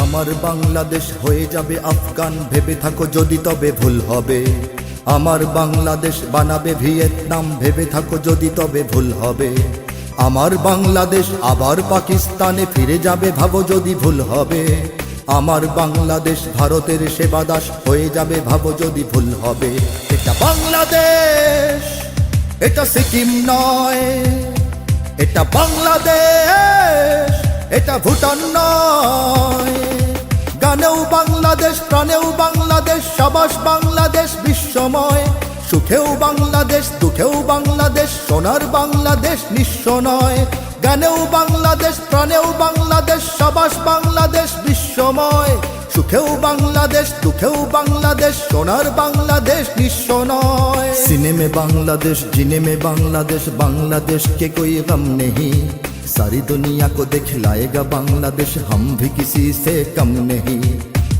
আমার বাংলাদেশ হয়ে যাবে আফগান, ভেবে থাকো যদি তবে ভুল হবে। আমার বাংলাদেশ বানাবে ভিয়েতনাম, ভেবে থাকো যদি তবে ভুল হবে। আমার বাংলাদেশ আবার পাকিস্তানে ফিরে যাবে, ভাবো যদি ভুল হবে। আমার বাংলাদেশ ভারতের সেবাদাস হয়ে যাবে, ভাবো যদি ভুল হবে। এটা বাংলাদেশ, এটা সিকিম নয়। এটা বাংলাদেশ, এটা ভুটান নয়। গানেও বাংলাদেশ, প্রাণেও বাংলাদেশ, সাবাস বাংলাদেশ বিশ্বময়। সুখেও বাংলাদেশ, দুঃখেও বাংলাদেশ, সোনার বাংলাদেশ নিঃস্ব নয়। গানেও বাংলাদেশ, প্রাণেও বাংলাদেশ, সাবাস বাংলাদেশ বিশ্বময়। সুখেও বাংলাদেশ, দুঃখেও বাংলাদেশ, সোনার বাংলাদেশ নিঃস্ব নয়। सीने में बांग्लादेश, जीने में बांग्लादेश, बांग्लादेश के कोई गम नहीं। सारी दुनिया को दिखलाएगा बांग्लादेश, हम भी किसी से कम नहीं।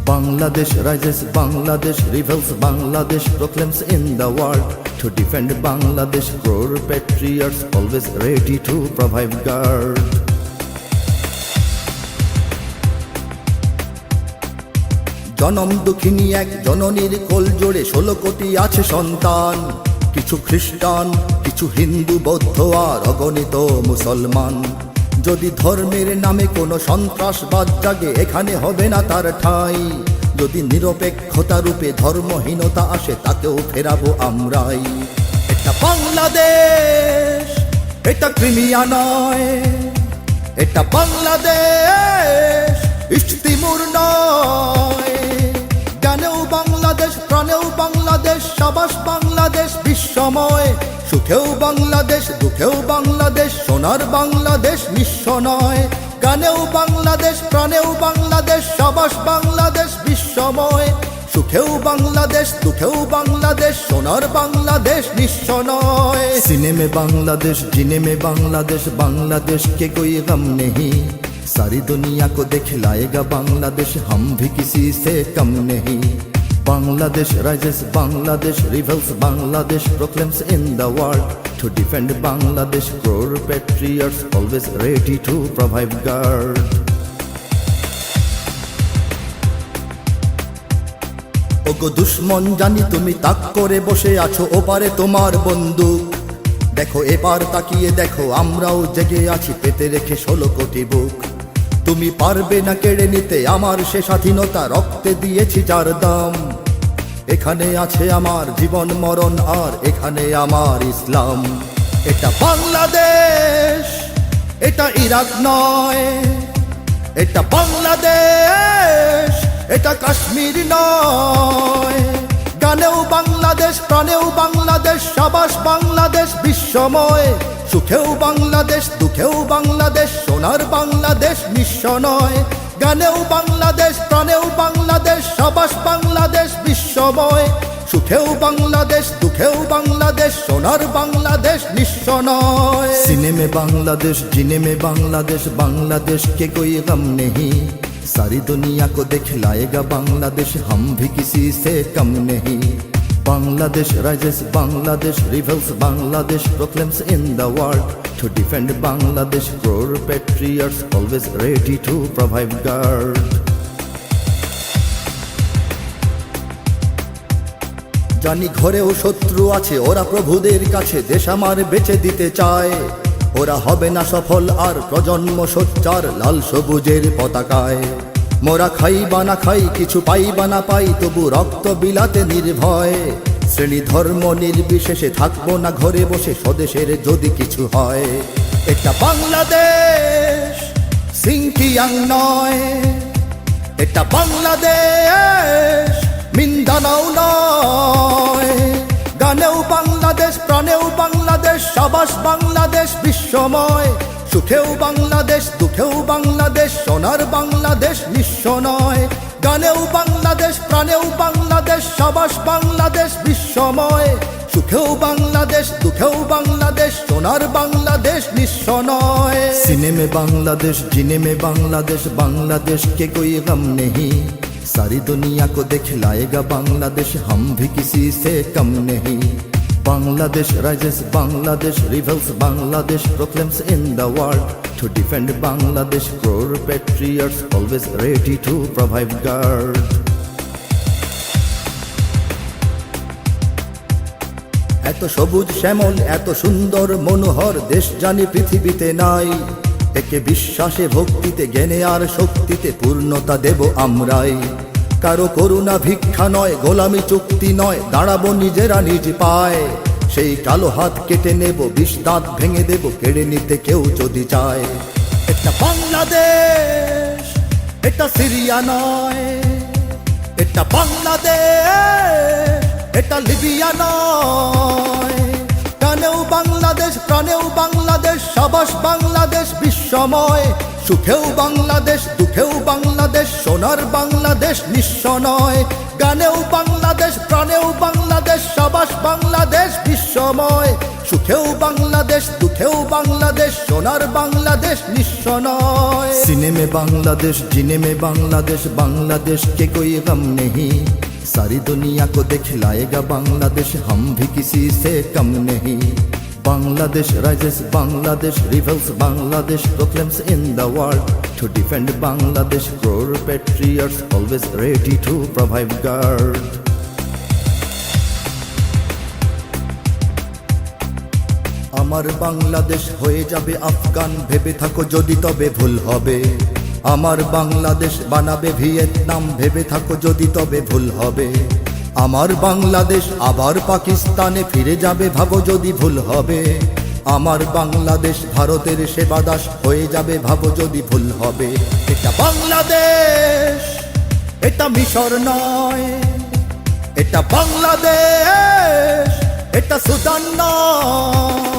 Bangladesh rises, Bangladesh rebels, Bangladesh proclaims in the world. To defend Bangladesh, crore patriots always ready to provide guard. জনম দুঃখিনী এক জননীর কোল জোড়ে 16 কোটি আছে সন্তান। কিছু খ্রিস্টান, কিছু হিন্দু, বৌদ্ধ আর অগণিত মুসলমান। যদি ধর্মের নামে কোনো সন্ত্রাসবাদ জাগে, এখানে হবে না তার ঠাঁই। যদি নিরপেক্ষতা রূপে ধর্মহীনতা আসে, তাকেও ফেরাবো আমরাই। এটা বাংলাদেশ, এটা ক্রিমিয়া নয়। এটা বাংলাদেশ, ইস্তিমুর নয়। গানেও বাংলাদেশ, প্রাণেও বাংলাদেশ, সাবাস বাংলাদেশ বিশ্বময়। সুখেও বাংলাদেশ, দুঃখেও বাংলাদেশ, সোনার বাংলাদেশ নিঃস্ব নয়। গানেও বাংলাদেশ, প্রাণেও বাংলাদেশ, সাবাস বাংলাদেশ বিশ্বময়। সুখেও বাংলাদেশ, দুঃখেও বাংলাদেশ, সোনার বাংলাদেশ নিঃস্ব নয়। सीने में बांग्लादेश, जीने में बांग्लादेश, बांग्लादेश के कोई गम नहीं। सारी दुनिया को दिखलाएगा बांग्लादेश, हम भी किसी से कम नहीं। Bangladesh rises, Bangladesh rebels, Bangladesh proclaims in the world. To defend Bangladesh, crore patriots always ready to provide guard. ওগো দুশ্মন, জানি তুমি তাক করে বসে আছো ওপারে তোমার বন্দুক। দেখো এবার তাকিয়ে দেখো, আমরাও জেগে আছি পেতে রেখে 16 কোটি বুক। তুমি পারবে না কেড়ে নিতে আমার সে স্বাধীনতা, রক্তে দিয়েছি যার দাম। এখানে আছে আমার জীবন মরণ, আর এখানে আমার ইসলাম। এটা বাংলাদেশ, এটা ইরাক নয়। এটা বাংলাদেশ, এটা কাশ্মীর নয়। গানেও বাংলাদেশ, প্রাণেও বাংলাদেশ, সাবাস বাংলাদেশ বিশ্বময়। সুখেও বাংলাদেশ, দুঃখেও বাংলাদেশ, সোনার বাংলাদেশ নিঃস্ব নয়। গানেও বাংলাদেশ, প্রাণেও বাংলাদেশ, সাবাস বাংলাদেশ বিশ্বময়। সুখেও বাংলাদেশ, দুঃখেও বাংলাদেশ, সোনার বাংলাদেশ নিঃস্ব নয়। सीने में बांग्लादेश, जीने में बांग्लादेश, बांग्लादेश के कोई गम नहीं। सारी दुनिया को दिखलाएगा बांग्लादेश, हम भी किसी से कम नहीं। Bangladesh rises, Bangladesh rebels, Bangladesh proclaims in the world. To defend Bangladesh, crore patriots always ready to provide guard. জানি ঘরেও শত্রু আছে, ওরা প্রভুদের কাছে দেশ আমার বেচে দিতে চায়। ওরা হবে না সফল আর প্রজন্ম সোচ্চার লাল সবুজের পতাকায়। মোরা খাই বা না খাই, কিছু পাই বা না পাই, তবু রক্ত বিলাতে নির্ভয়। শ্রেণী ধর্ম নির্বিশেষে থাকবো না ঘরে বসে, স্বদেশের যদি কিছু হয়। এটা বাংলাদেশ, সিংকিয়াং নয়। এটা বাংলাদেশ, মিন্দানাও নয়। গানেও বাংলাদেশ, প্রাণেও বাংলাদেশ, সাবাস বাংলাদেশ বিশ্বময়। সুখেও বাংলাদেশ, দুঃখেও বাংলাদেশ, সোনার বাংলাদেশ নিঃস্ব নয়। গানেও বাংলাদেশ, প্রাণেও বাংলাদেশ, সাবাস বাংলাদেশ বিশ্বময়। সুখেও বাংলাদেশ, দুঃখেও বাংলাদেশ, সোনার বাংলাদেশ নিঃস্ব নয়। सीने में बांग्लादेश, जीने में बांग्लादेश, बांग्लादेश के कोई गम नहीं। सारी दुनिया को दिखलाएगा बांग्लादेश, हम भी किसी से कम नहीं। Bangladesh rises, Bangladesh rebels, Bangladesh proclaims in the world. To defend Bangladesh, crore patriots always ready to provide guard. এত সবুজ শ্যামল, এত সুন্দর মনোহর দেশ জানি পৃথিবীতে নাই। একে বিশ্বাসে ভক্তিতে জ্ঞানে আর শক্তিতে পূর্ণতা দেব আমরাই। কারো করুণা ভিক্ষা নয়, গোলামি চুক্তি নয়, দাঁড়াবো নিজেরা নিজ পায়। সেই কালো হাত কেটে নেব, বিষ দাঁত ভেঙে দেব, কেড়ে নিতে কেউ যদি চায়। এটা বাংলাদেশ, এটা সিরিয়া নয়। এটা বাংলাদেশ, এটা লিবিয়া নয়। কানেও বাংলাদেশ, প্রাণেও বাংলাদেশ, সাবাস বাংলাদেশ বিশ্বময়। সুখেও বাংলাদেশ, দুঃখেও বাংলাদেশ, সোনার বাংলাদেশ নিঃস্ব নয়। গানেও বাংলাদেশ, প্রাণেও বাংলাদেশ, সাবাস বাংলাদেশ বিশ্বময়। সুখেও বাংলাদেশ, দুঃখেও বাংলাদেশ, সোনার বাংলাদেশ নিঃস্ব নয়। सीने में बांग्लादेश, जीने में बांग्लादेश, बांग्लादेश के कोई गम नहीं। सारी दुनिया को दिखलाएगा बांग्लादेश, हम भी किसी से कम नहीं। Bangladesh rises, Bangladesh rebels, Bangladesh proclaims in the world. To defend Bangladesh, crore patriots always ready to provide guard. আমার বাংলাদেশ হয়ে যাবে আফগান, ভেবে থাকো যদি তবে ভুল হবে। আমার বাংলাদেশ বানাবে ভিয়েতনাম, ভেবে থাকো যদি তবে ভুল হবে। আমার বাংলাদেশ আবার পাকিস্তানে ফিরে যাবে, ভাবো যদি ভুল হবে। আমার বাংলাদেশ ভারতের সেবাদাস হয়ে যাবে, ভাবো যদি ভুল হবে। এটা বাংলাদেশ, এটা মিশর নয়। এটা বাংলাদেশ, এটা সুদান নয়।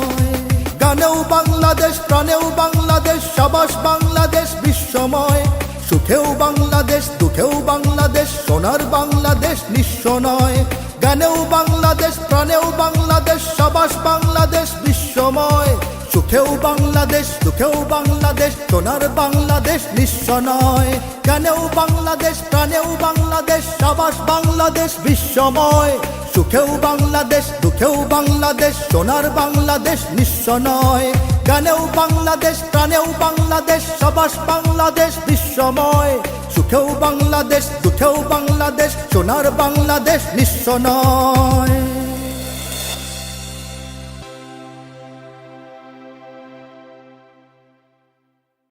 গানেও বাংলাদেশ, প্রাণেও বাংলাদেশ, সাবাস বাংলাদেশ বিশ্বময়। সুখেও বাংলাদেশ, দুঃখেও বাংলাদেশ, সোনার বাংলাদেশ নিঃস্ব নয়। গানেও বাংলাদেশ, প্রাণেও বাংলাদেশ, সাবাস বাংলাদেশ বিশ্বময়। সুখেও বাংলাদেশ, দুঃখেও বাংলাদেশ, সোনার বাংলাদেশ নিঃস্ব নয়। গানেও বাংলাদেশ, প্রাণেও বাংলাদেশ, সাবাস বাংলাদেশ বিশ্বময়। সুখেও বাংলাদেশ, দুঃখেও বাংলাদেশ, সোনার বাংলাদেশ নিঃস্ব নয়। গানেও বাংলাদেশ, প্রাণেও বাংলাদেশ, সাবাস বাংলাদেশ বিশ্বময়। সুখেও বাংলাদেশ, দুঃখেও বাংলাদেশ, সোনার বাংলাদেশ নিঃস্ব নয়।